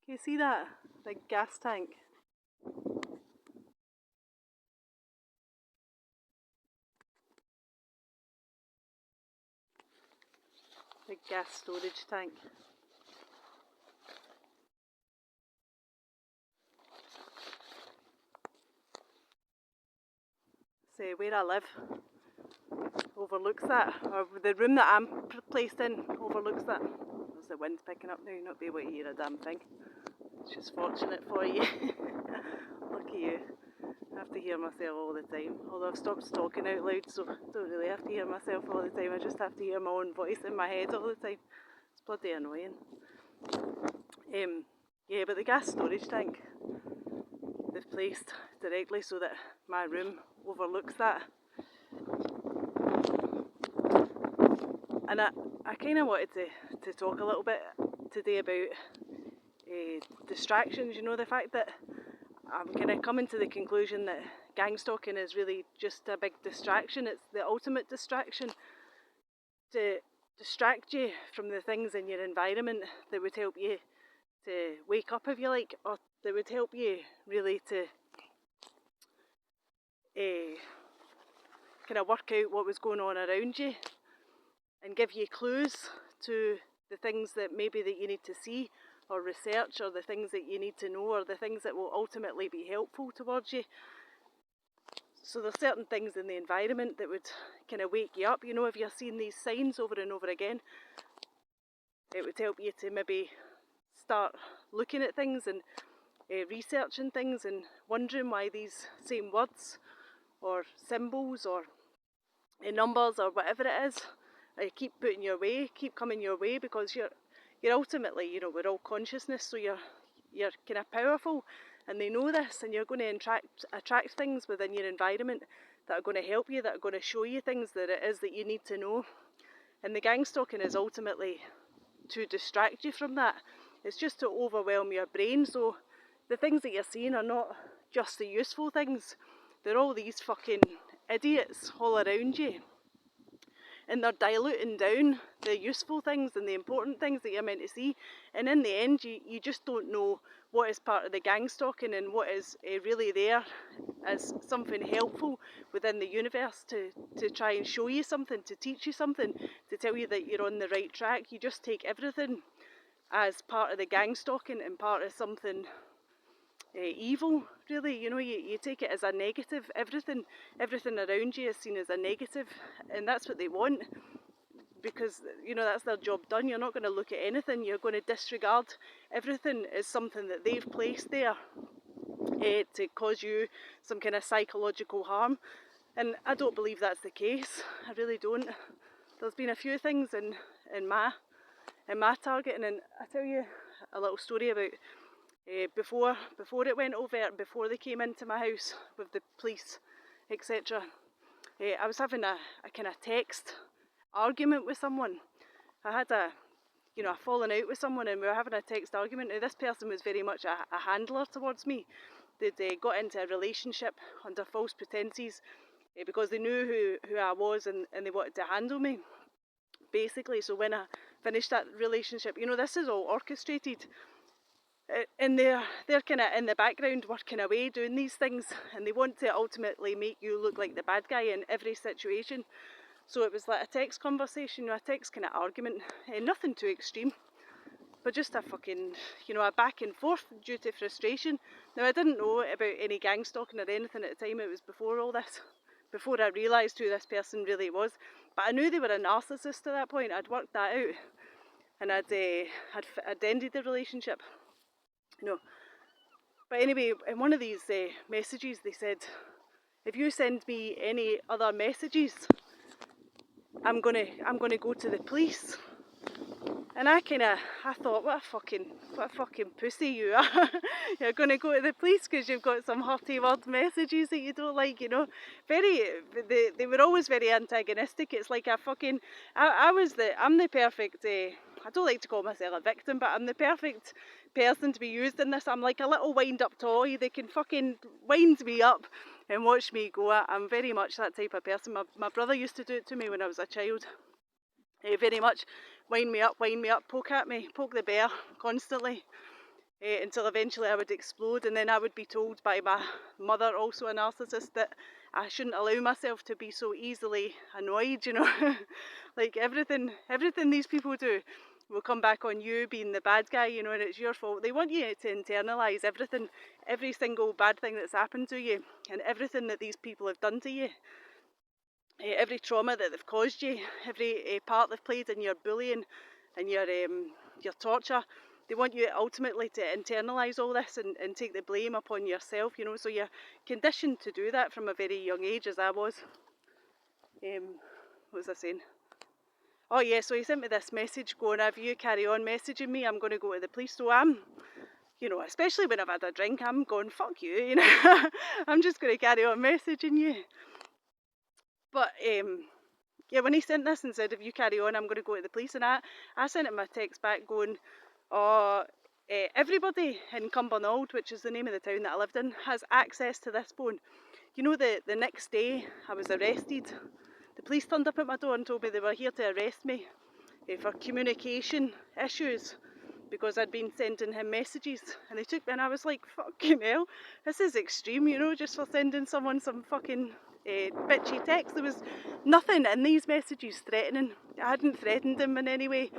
Can you see that? Big gas tank. Big gas storage tank. Say where I live overlooks that, or the room that I'm placed in overlooks that. There's the wind picking up now, you'll not be able to hear a damn thing. It's just fortunate for you. Lucky you. I have to hear myself all the time. Although I've stopped talking out loud, so I don't really have to hear myself all the time. I just have to hear my own voice in my head all the time. It's bloody annoying. Yeah, but the gas storage tank they've placed directly so that my room overlooks that. And I kind of wanted to talk a little bit today about distractions. You know, the fact that I'm kind of coming to the conclusion that gang stalking is really just a big distraction. It's the ultimate distraction to distract you from the things in your environment that would help you to wake up, if you like, or that would help you really to kind of work out what was going on around you and give you clues to the things that maybe that you need to see or research, or the things that you need to know, or the things that will ultimately be helpful towards you. So there's certain things in the environment that would kind of wake you up. You know, if you're seeing these signs over and over again, it would help you to maybe start looking at things and researching things and wondering why these same words or symbols or numbers or whatever it is keep coming your way, because you're ultimately, you know, we're all consciousness, so you're kind of powerful, and they know this, and you're going to attract things within your environment that are going to help you, that are going to show you things that it is that you need to know. And the gang stalking is ultimately to distract you from that. It's just to overwhelm your brain. So the things that you're seeing are not just the useful things. They're all these fucking idiots all around you. And they're diluting down the useful things and the important things that you're meant to see. And in the end, you just don't know what is part of the gang stalking and what is really there as something helpful within the universe to try and show you something, to teach you something, to tell you that you're on the right track. You just take everything as part of the gang stalking and part of something evil, really. You know, you take it as a negative. Everything around you is seen as a negative, and that's what they want, because, you know, that's their job done. You're not going to look at anything. You're going to disregard everything as something that they've placed there to cause you some kind of psychological harm. And I don't believe that's the case. I really don't. There's been a few things in my targeting, and I tell you a little story about before it went overt, before they came into my house with the police, etc. I was having a kind of text argument with someone. I had a falling out with someone, and we were having a text argument. Now, this person was very much a handler towards me. They'd got into a relationship under false pretences because they knew who I was, and they wanted to handle me, basically. So when I finished that relationship, you know, this is all orchestrated. And they're kind of in the background working away doing these things, and they want to ultimately make you look like the bad guy in every situation. So it was like a text conversation, a text kind of argument, nothing too extreme, but just a fucking, a back and forth due to frustration. Now, I didn't know about any gang stalking or anything at the time. It was before all this, before I realised who this person really was. But I knew they were a narcissist at that point. I'd worked that out, and I'd ended the relationship. But anyway, in one of these messages, they said, if you send me any other messages, I'm gonna go to the police. And I thought, what a fucking pussy you are. You're gonna go to the police because you've got some hurty word messages that you don't like, you know. They were always very antagonistic. It's like I'm the perfect, I don't like to call myself a victim, but I'm the perfect person to be used in this. I'm like a little wind up toy. They can fucking wind me up and watch me go. I'm very much that type of person. My brother used to do it to me when I was a child. Very much wind me up, poke at me, poke the bear constantly. until eventually I would explode, and then I would be told by my mother, also a narcissist, that I shouldn't allow myself to be so easily annoyed, you know. Like everything these people do will come back on you being the bad guy, you know, and it's your fault. They want you to internalise everything, every single bad thing that's happened to you, and everything that these people have done to you. Every trauma that they've caused you, every part they've played in your bullying and your torture. They want you ultimately to internalise all this and take the blame upon yourself, you know. So you're conditioned to do that from a very young age, as I was. What was I saying? Oh yeah, so he sent me this message going, if you carry on messaging me, I'm going to go to the police. So I'm, you know, especially when I've had a drink, I'm going, fuck you know. I'm just going to carry on messaging you. But yeah, when he sent this and said, if you carry on, I'm going to go to the police, and I sent him a text back going, everybody in Cumbernauld, which is the name of the town that I lived in, has access to this phone. You know, the next day I was arrested. The police turned up at my door and told me they were here to arrest me for communication issues because I'd been sending him messages, and they took me, and I was like, fucking hell, this is extreme, you know, just for sending someone some fucking bitchy text. There was nothing in these messages threatening. I hadn't threatened him in any way.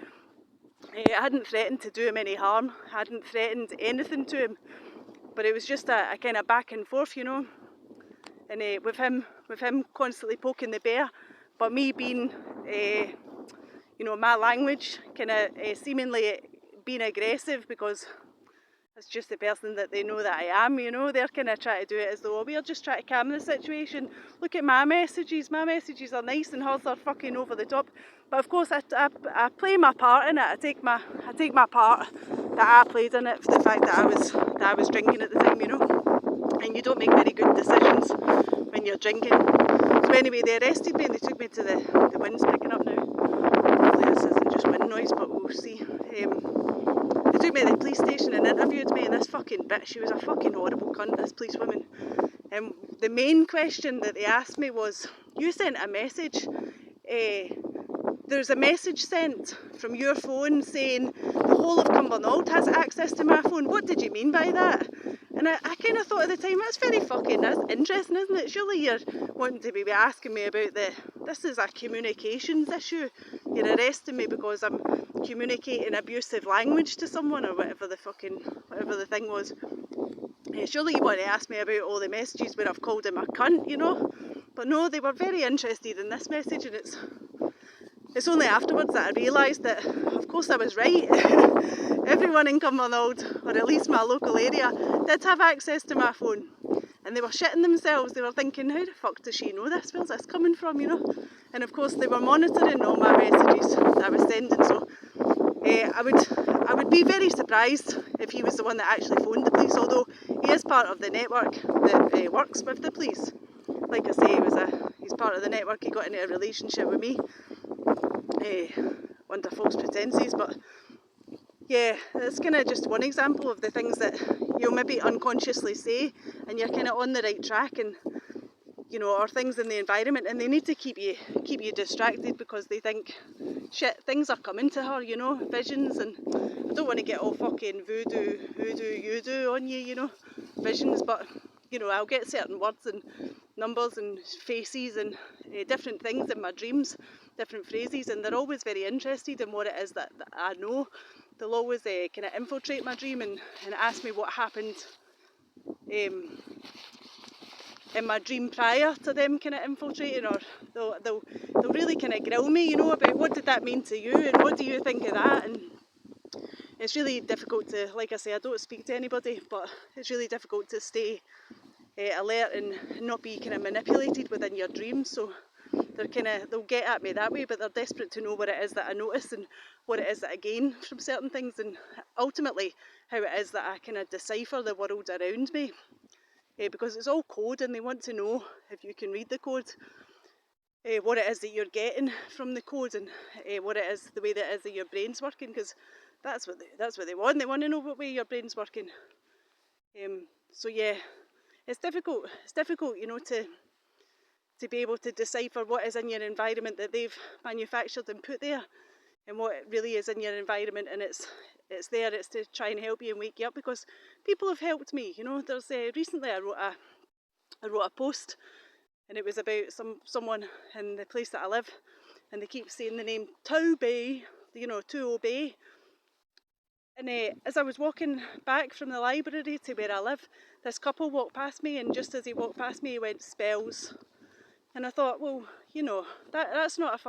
I hadn't threatened to do him any harm. I hadn't threatened anything to him. But it was just a kind of back and forth, you know. And with him constantly poking the bear, but me being, you know, my language kind of seemingly being aggressive because it's just the person that they know that I am, you know. They're kind of trying to do it as though we're just trying to calm the situation. Look at my messages are nice and hers are fucking over the top. But of course I play my part in it. I take my part that I played in it, for the fact that I was drinking at the time, you know. And you don't make very good decisions when you're drinking. So anyway, they arrested me and they took me to the wind's picking up now. Hopefully this isn't just wind noise, but we'll see. They took me to the police station and interviewed me, and this fucking bitch, she was a fucking horrible cunt, this policewoman. And the main question that they asked me was, you sent a message, there's a message sent from your phone saying the whole of Cumbernauld has access to my phone. What did you mean by that? And I kind of thought at the time, that's interesting, isn't it? Surely you're wanting to be asking me about this is a communications issue. You're arresting me because I'm communicating abusive language to someone, or whatever the thing was. Surely you want to ask me about all the messages where I've called him a cunt, you know? But no, they were very interested in this message, and it's only afterwards that I realised that, of course, I was right. Everyone in Cumbernauld, or at least my local area, did have access to my phone. And they were shitting themselves. They were thinking, how the fuck does she know this? Where's this coming from, you know? And of course, they were monitoring all my messages that I was sending. So I would be very surprised if he was the one that actually phoned the police, although he is part of the network that works with the police. Like I say, he's part of the network. He got into a relationship with me under false pretences, but yeah, that's kind of just one example of the things that you'll maybe unconsciously say, and you're kind of on the right track, and you know, or things in the environment, and they need to keep you distracted because they think, shit, things are coming to her, you know, visions, and I don't want to get all fucking voodoo you-do on you, you know, visions, but you know, I'll get certain words and numbers and faces and different things in my dreams, different phrases, and they're always very interested in what it is that I know. They'll always kind of infiltrate my dream and ask me what happened in my dream prior to them kind of infiltrating, or they'll really kind of grill me, you know, about what did that mean to you and what do you think of that. And it's really difficult to, like I say, I don't speak to anybody, but it's really difficult to stay alert and not be kind of manipulated within your dreams. So they'll get at me that way, but they're desperate to know what it is that I notice and what it is that I gain from certain things, and ultimately how it is that I kind of decipher the world around me, because it's all code, and they want to know if you can read the code, what it is that you're getting from the code, and what it is, the way that it is that your brain's working, because that's what they want. They want to know what way your brain's working. So yeah, it's difficult, you know, to be able to decipher what is in your environment that they've manufactured and put there, and what really is in your environment, and it's it's there, it's to try and help you and wake you up, because people have helped me, you know. There's recently I wrote a post, and it was about someone in the place that I live, and they keep saying the name Toby, you know, Tuo Bay. And as I was walking back from the library to where I live, this couple walked past me, and just as he walked past me, he went, "Spells." And I thought, well, you know, that's not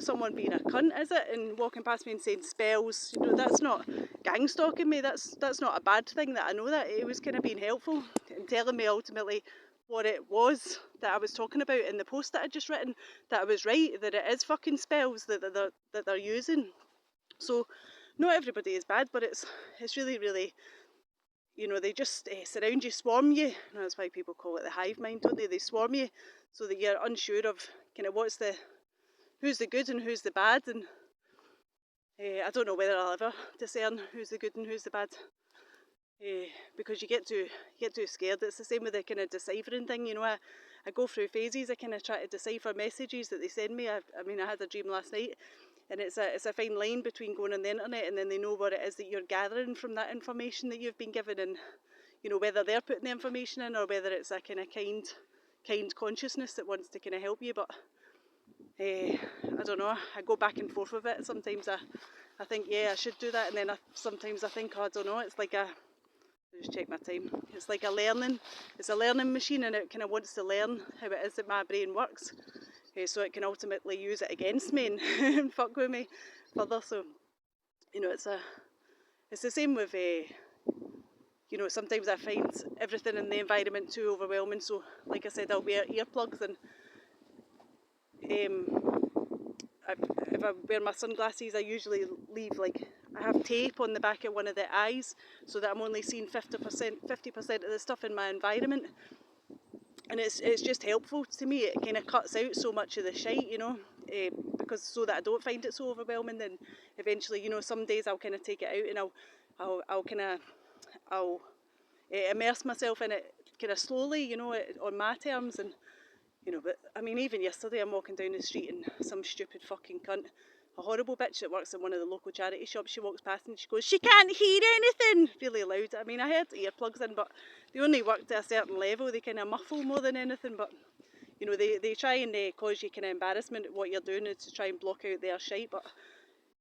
someone being a cunt, is it? And walking past me and saying spells, you know, that's not gang stalking me. That's not a bad thing. That I know that it was kind of being helpful and telling me ultimately what it was that I was talking about in the post that I'd just written, that I was right, that it is fucking spells that they're using. So not everybody is bad, but it's really, really, you know, they just surround you, swarm you. And that's why people call it the hive mind, don't they? They swarm you so that you're unsure of kind of who's the good and who's the bad. And I don't know whether I'll ever discern who's the good and who's the bad, because you get too scared. It's the same with the kind of deciphering thing, you know. I go through phases. I kind of try to decipher messages that they send me. I mean, I had a dream last night, and it's a fine line between going on the internet and then they know what it is that you're gathering from that information that you've been given, and you know, whether they're putting the information in or whether it's a kind of kind consciousness that wants to kind of help you. But I don't know, I go back and forth with it. Sometimes I think, yeah, I should do that, and then sometimes I think, oh, I don't know, it's like just check my time. It's like a learning machine, and it kind of wants to learn how it is that my brain works, so it can ultimately use it against me and fuck with me further. So, you know, it's the same with, you know, sometimes I find everything in the environment too overwhelming. So, like I said, I'll wear earplugs, and if I wear my sunglasses, I usually leave, like, I have tape on the back of one of the eyes so that I'm only seeing 50% of the stuff in my environment. And it's just helpful to me. It kind of cuts out so much of the shite, you know, because so that I don't find it so overwhelming. Then eventually, you know, some days I'll kind of take it out, and I'll immerse myself in it kind of slowly, you know, on my terms. And you know, but I mean, even yesterday I'm walking down the street and some stupid fucking cunt, a horrible bitch that works in one of the local charity shops, she walks past and she goes, "She can't hear anything," really loud. I mean, I had earplugs in, but they only work to a certain level. They kind of muffle more than anything. But you know, they try and cause you kind of embarrassment at what you're doing, to try and block out their shite. But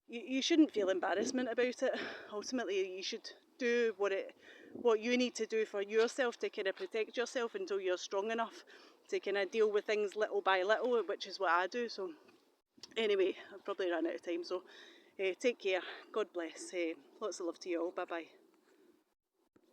you shouldn't feel embarrassment about it. Ultimately, you should do what you need to do for yourself to kind of protect yourself until you're strong enough to kind of deal with things little by little, which is what I do. So anyway, I've probably run out of time, so take care, God bless, lots of love to you all, bye bye.